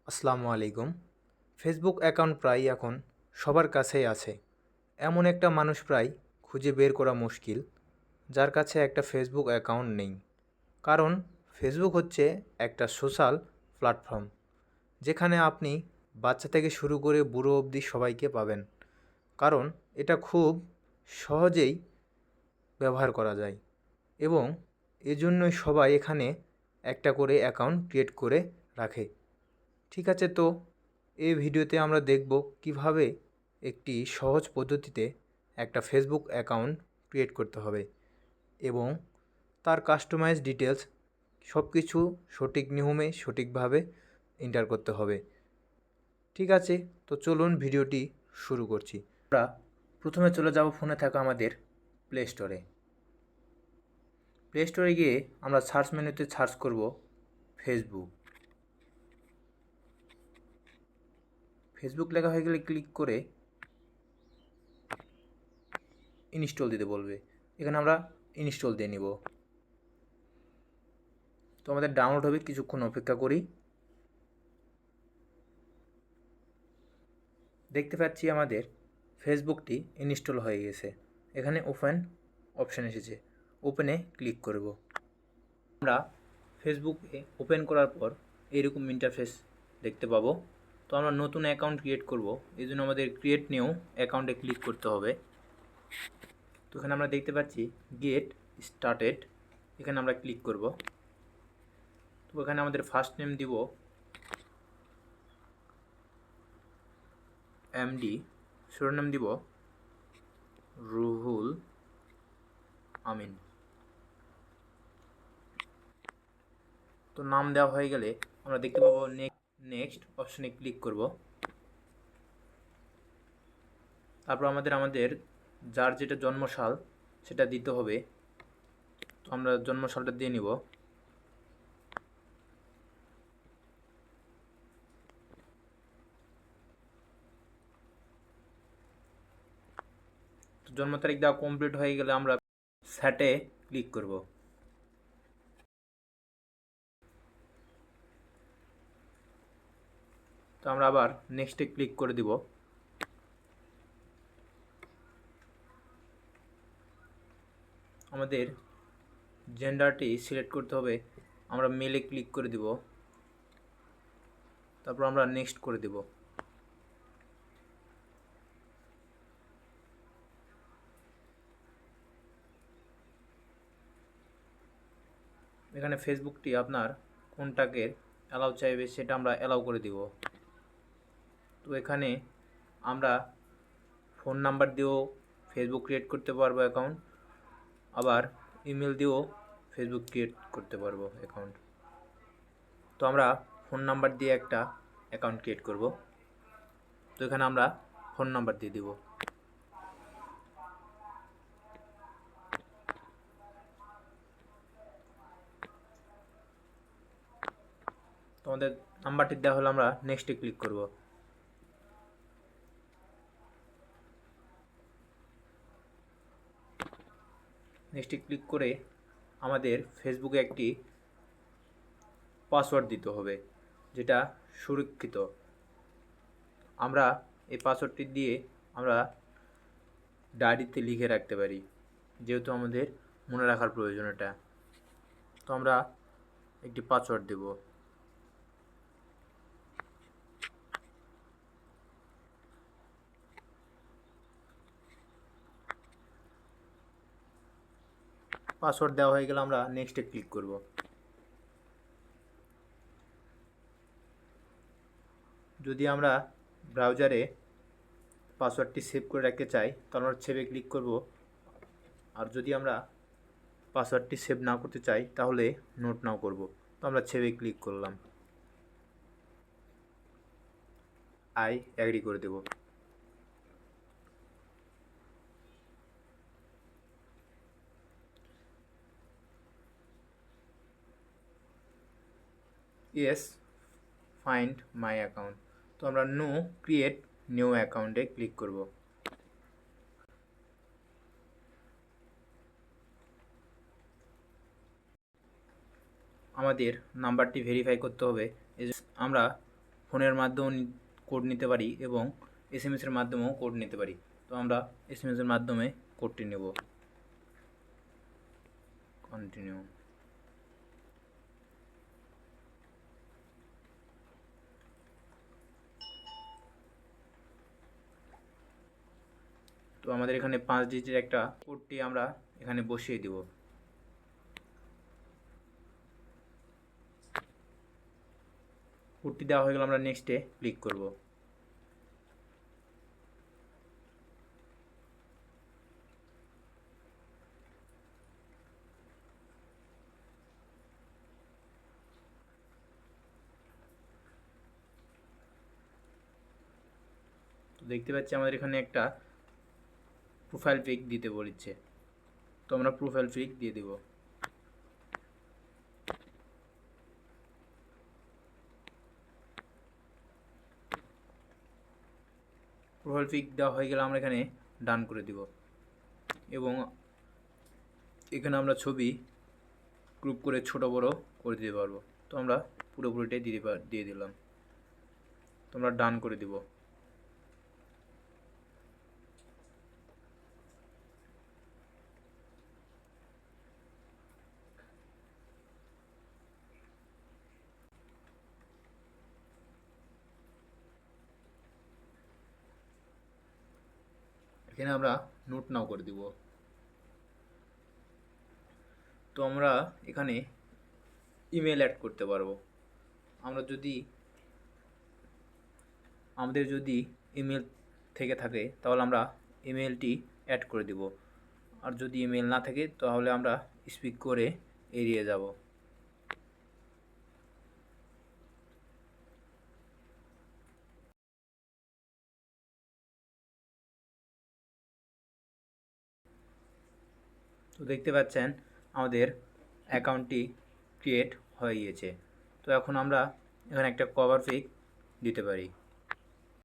আসসালামু আলাইকুম। Facebook account প্রায় এখন সবার কাছেই আছে। এমন একটা মানুষ প্রায় খুঁজে বের করা মুশকিল, যার কাছে একটা ফেসবুক অ্যাকাউন্ট নেই। কারণ ফেসবুক হচ্ছে একটা সোশ্যাল প্ল্যাটফর্ম, যেখানে আপনি বাচ্চা থেকে শুরু করে বুড়ো অবধি সবাইকে পাবেন। কারণ এটা খুব সহজেই ব্যবহার করা যায় এবং এজন্যই সবাই এখানে একটা করে অ্যাকাউন্ট ক্রিয়েট করে রাখে। ঠিক আছে, তো এই ভিডিওতে আমরা দেখব কিভাবে একটি সহজ পদ্ধতিতে একটা ফেসবুক অ্যাকাউন্ট ক্রিয়েট করতে হবে এবং তার কাস্টমাইজ ডিটেলস সব কিছু সঠিক নিয়মে সঠিকভাবে এন্টার করতে হবে। ঠিক আছে, তো চলুন ভিডিওটি শুরু করছি। আমরা প্রথমে চলে যাব ফোনে থাকা আমাদের প্লে স্টোরে। প্লে স্টোরে গিয়ে আমরা সার্চ মেনুতে সার্চ করব ফেসবুক। ফেসবুক লেখা হয়ে গেলে ক্লিক করে ইনস্টল দিতে বলবে। এখানে আমরা ইনস্টল দিয়ে নিব। তো আমাদের ডাউনলোড হবে, কিছুক্ষণ অপেক্ষা করি। দেখতে পাচ্ছি আমাদের ফেসবুকটি ইনস্টল হয়ে গেছে। এখানে ওপেন অপশান এসেছে, ওপেনে ক্লিক করব। আমরা ফেসবুকে ওপেন করার পর এইরকম ইন্টারফেস দেখতে পাবো। তো আমরা নতুন অ্যাকাউন্ট ক্রিয়েট করব, এই জন্য আমাদের ক্রিয়েট নিউ অ্যাকাউন্টে ক্লিক করতে হবে। তো এখানে আমরা দেখতে পাচ্ছি গেট স্টার্টেড, এখানে আমরা ক্লিক করব। তো এখানে আমাদের ফার্স্ট নেম দিব এমডি, শিরোনাম দিব রুহুল আমিন। তো নাম দেওয়া হয়ে গেলে আমরা দেখতে পাবো নেক্সট অপশনে ক্লিক করব। তারপর আমাদের যার যেটা জন্মসাল সেটা দিতে হবে। তো আমরা জন্মসালটা দিয়ে নিব। তো জন্ম তারিখ দেওয়া কমপ্লিট হয়ে গেলে আমরা সেটে ক্লিক করব। তো আমরা আবার নেক্সটে ক্লিক করে দিব। আমাদের জেন্ডারটি সিলেক্ট করতে হবে, আমরা মেলে ক্লিক করে দিব। তারপর আমরা নেক্সট করে দিব। এখানে ফেসবুকটি আপনার কোনটাকে অ্যালাউ চাইবে সেটা আমরা অ্যালাউ করে দিব। তো এখানে আমরা ফোন নাম্বার দিয়েও ফেসবুক ক্রিয়েট করতে পারবো অ্যাকাউন্ট, আবার ইমেল দিয়েও ফেসবুক ক্রিয়েট করতে পারবো অ্যাকাউন্ট। তো আমরা ফোন নাম্বার দিয়ে একটা অ্যাকাউন্ট ক্রিয়েট করব। তো এখানে আমরা ফোন নাম্বার দিয়ে দিব। তো আমাদের নাম্বারটি দেওয়া হলে আমরা নেক্সটে ক্লিক করব। নেক্সটে ক্লিক করে আমাদের ফেসবুকে একটি পাসওয়ার্ড দিতে হবে, যেটা সুরক্ষিত। আমরা এই পাসওয়ার্ডটি দিয়ে আমরা ডায়েরিতে লিখে রাখতে পারি, যেহেতু আমাদের মনে রাখার প্রয়োজন এটা। তো আমরা একটি পাসওয়ার্ড দেব। পাসওয়ার্ড দেওয়া হয়ে গেলে আমরা নেক্সটে ক্লিক করব। যদি আমরা ব্রাউজারে পাসওয়ার্ডটি সেভ করে রাখতে চাই তাহলে আমরা সেভে ক্লিক করব। আর যদি আমরা পাসওয়ার্ডটি সেভ না করতে চাই তাহলে নোট নাও করব। তো আমরা সেভে ক্লিক করলাম, আই অ্যাগ্রি করে দেব। Yes, find my account. তো আমরা নো ক্রিয়েট নিউ অ্যাকাউন্টে ক্লিক করব। আমাদের নাম্বারটি ভেরিফাই করতে হবে। আমরা ফোনের মাধ্যমেও কোড নিতে পারি এবং এসএমএসের মাধ্যমেও কোড নিতে পারি। তো আমরা এসএমএসের মাধ্যমে কোডটি নেব। কন্টিনিউ। তো আমাদের এখানে 5 ডিজিটের একটা কোডটি আমরা এখানে বসিয়ে দেব। কোডটি দেওয়া হয়ে গেলে আমরা নেক্সটে ক্লিক করব। তো দেখতে পাচ্ছি আমাদের এখানে একটা প্রোফাইল পিক দিতে বলেছে, তো আমরা প্রোফাইল পিক দিয়ে দেব। প্রোফাইল পিক দেওয়া হয়ে গেলে আমরা এখানে ডান করে দিব এবং এখানে আমরা ছবি গ্রুপ করে ছোট বড় করে দিতে পারবো। তো আমরা পুরোপুরিটাই দিয়ে দিলাম। তো আমরা ডান করে দিব। এখানে আমরা নোট নাও করে দিব। তো আমরা এখানে ইমেল অ্যাড করতে পারবো। আমাদের যদি ইমেল থেকে থাকে তাহলে আমরা ইমেলটি অ্যাড করে দিব, আর যদি ইমেল না থাকে তাহলে আমরা স্পিক করে এড়িয়ে যাব। তো দেখতে পাচ্ছেন আমাদের অ্যাকাউন্টটি ক্রিয়েট হয়ে গিয়েছে। তো এখন আমরা এখানে একটা কভার পিক দিতে পারি।